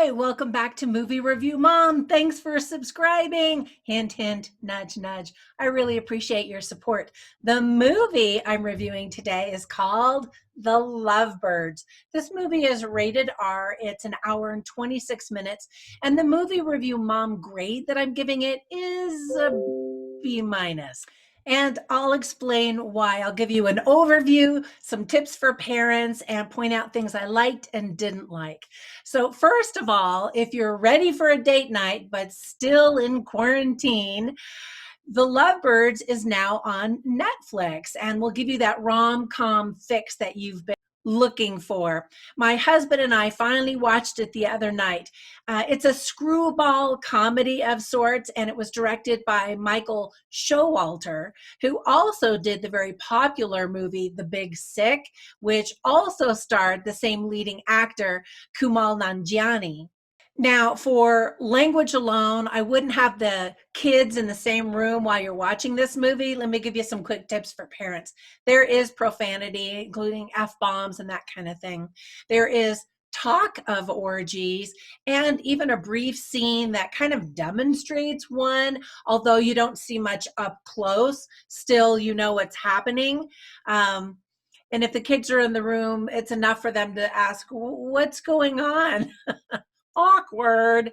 Hi, welcome back to Movie Review Mom. Thanks for subscribing. Hint, hint, nudge, nudge. I really appreciate your support. The movie I'm reviewing today is called The Lovebirds. This movie is rated R. It's an hour and 26 minutes. And the Movie Review Mom grade that I'm giving it is a B minus. And I'll explain why. I'll give you an overview, some tips for parents, and point out things I liked and didn't like. So first of all, if you're ready for a date night, but still in quarantine, The Lovebirds is now on Netflix, and we'll give you that rom-com fix that you've been looking for. My husband and I finally watched it the other night. It's a screwball comedy of sorts, and it was directed by Michael Showalter, who also did the very popular movie The Big Sick, which also starred the same leading actor, Kumail Nanjiani. Now, for language alone, I wouldn't have the kids in the same room while you're watching this movie. Let me give you some quick tips for parents. There is profanity, including F-bombs and that kind of thing. There is talk of orgies and even a brief scene that kind of demonstrates one, although you don't see much up close, still you know what's happening. And if the kids are in the room, it's enough for them to ask, what's going on? Awkward.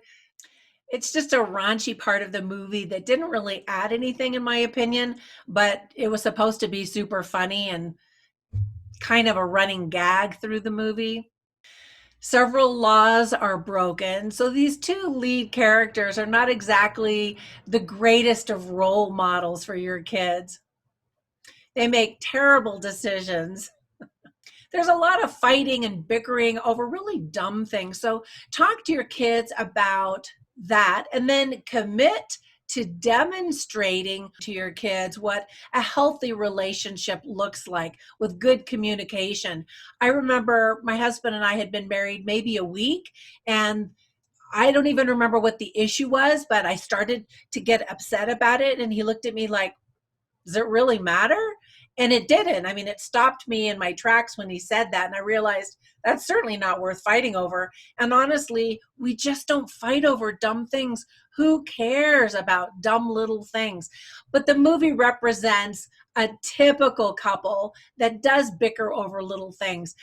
It's just a raunchy part of the movie that didn't really add anything, in my opinion, but it was supposed to be super funny and kind of a running gag through the movie. Several laws are broken, so these two lead characters are not exactly the greatest of role models for your kids. They make terrible decisions. There's a lot of fighting and bickering over really dumb things. So talk to your kids about that and then commit to demonstrating to your kids what a healthy relationship looks like with good communication. I remember my husband and I had been married maybe a week, and I don't even remember what the issue was, but I started to get upset about it. And he looked at me like, does it really matter? And it didn't. I mean, it stopped me in my tracks when he said that. And I realized that's certainly not worth fighting over. And honestly, we just don't fight over dumb things. Who cares about dumb little things? But the movie represents a typical couple that does bicker over little things.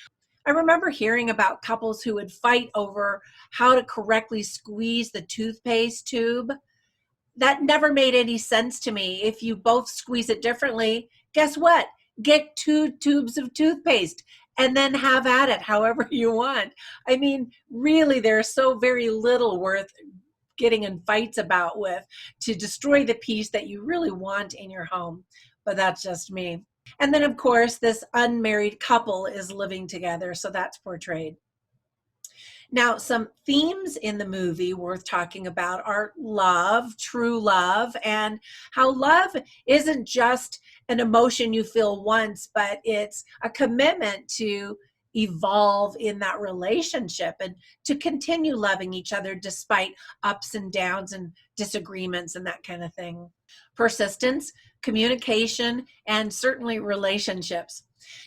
I remember hearing about couples who would fight over how to correctly squeeze the toothpaste tube. That never made any sense to me. If you both squeeze it differently, guess what? Get 2 tubes of toothpaste and then have at it however you want. I mean, really, there's so very little worth getting in fights about with to destroy the peace that you really want in your home. But that's just me. And then, of course, this unmarried couple is living together, so that's portrayed. Now, some themes in the movie worth talking about are love, true love, and how love isn't just an emotion you feel once, but it's a commitment to evolve in that relationship and to continue loving each other despite ups and downs and disagreements and that kind of thing. Persistence, communication, and certainly relationships.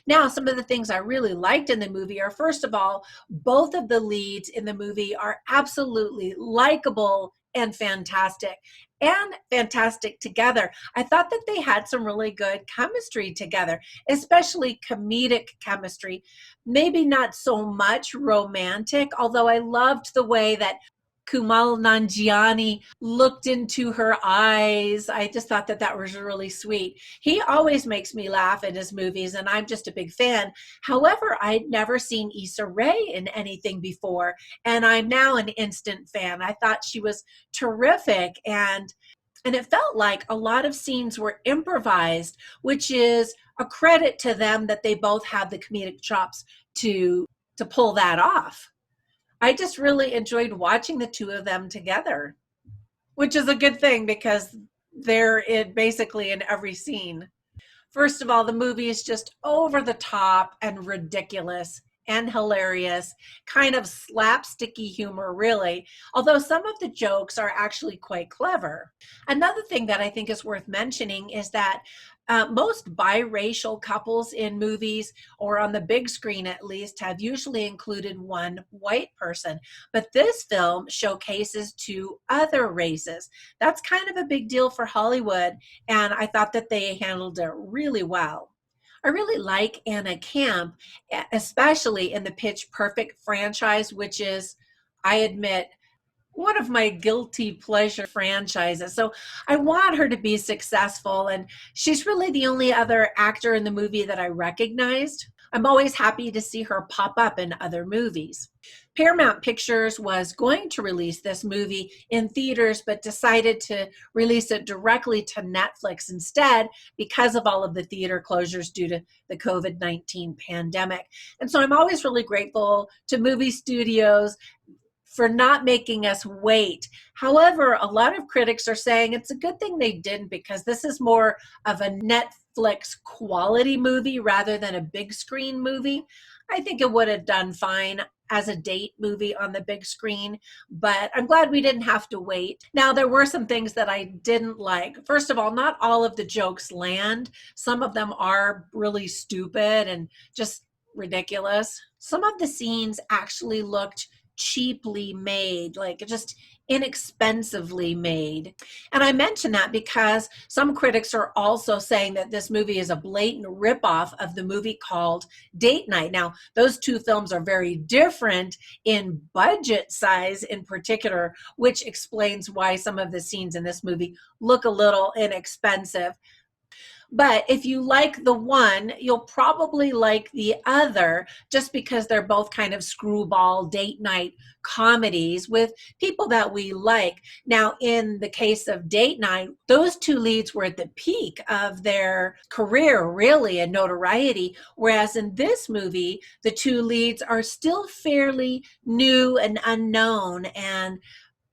Now, some of the things I really liked in the movie are, first of all, both of the leads in the movie are absolutely likable and fantastic together. I thought that they had some really good chemistry together, especially comedic chemistry, maybe not so much romantic, although I loved the way that Kumail Nanjiani looked into her eyes. I just thought that that was really sweet. He always makes me laugh in his movies, and I'm just a big fan. However, I'd never seen Issa Rae in anything before, and I'm now an instant fan. I thought she was terrific, and it felt like a lot of scenes were improvised, which is a credit to them that they both have the comedic chops to pull that off. I just really enjoyed watching the two of them together, which is a good thing because they're basically in every scene. First of all, the movie is just over the top and ridiculous and hilarious, kind of slapsticky humor, really, although some of the jokes are actually quite clever. Another thing that I think is worth mentioning is that most biracial couples in movies, or on the big screen at least, have usually included one white person. But this film showcases two other races. That's kind of a big deal for Hollywood, and I thought that they handled it really well. I really like Anna Camp, especially in the Pitch Perfect franchise, which is, I admit, one of my guilty pleasure franchises. So I want her to be successful, and she's really the only other actor in the movie that I recognized. I'm always happy to see her pop up in other movies. Paramount Pictures was going to release this movie in theaters, but decided to release it directly to Netflix instead because of all of the theater closures due to the COVID-19 pandemic. And so I'm always really grateful to movie studios for not making us wait. However, a lot of critics are saying it's a good thing they didn't, because this is more of a Netflix quality movie rather than a big screen movie. I think it would have done fine as a date movie on the big screen, but I'm glad we didn't have to wait. Now, there were some things that I didn't like. First of all, not all of the jokes land. Some of them are really stupid and just ridiculous. Some of the scenes actually looked cheaply made, like just inexpensively made. And I mention that because some critics are also saying that this movie is a blatant ripoff of the movie called Date Night. Now, those two films are very different in budget size in particular, which explains why some of the scenes in this movie look a little inexpensive. But if you like the one, you'll probably like the other, just because they're both kind of screwball date night comedies with people that we like. Now, in the case of Date Night, those two leads were at the peak of their career, really, and notoriety. Whereas in this movie, the two leads are still fairly new and unknown, and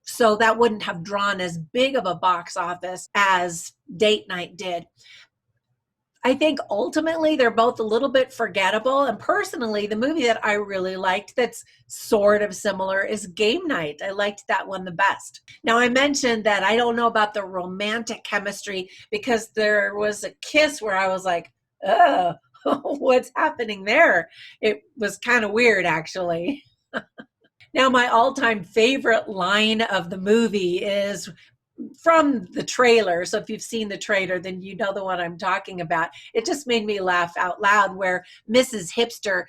so that wouldn't have drawn as big of a box office as Date Night did. I think ultimately they're both a little bit forgettable. And personally, the movie that I really liked that's sort of similar is Game Night. I liked that one the best. Now, I mentioned that I don't know about the romantic chemistry because there was a kiss where I was like, oh, what's happening there? It was kind of weird, actually. Now, my all-time favorite line of the movie is from the trailer. So if you've seen the trailer, then you know the one I'm talking about. It just made me laugh out loud, where Mrs. Hipster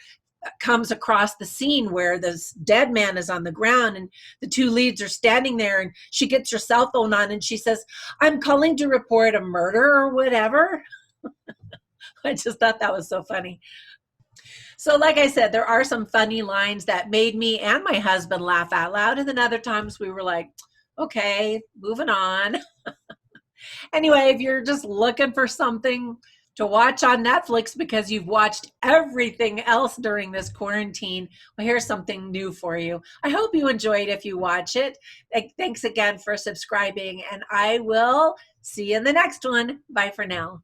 comes across the scene where this dead man is on the ground and the two leads are standing there, and she gets her cell phone on and she says, "I'm calling to report a murder," or whatever. I just thought that was so funny. So like I said, there are some funny lines that made me and my husband laugh out loud. And then other times we were like, okay, moving on. Anyway, if you're just looking for something to watch on Netflix because you've watched everything else during this quarantine, well, here's something new for you. I hope you enjoyed if you watch it. Thanks again for subscribing, and I will see you in the next one. Bye for now.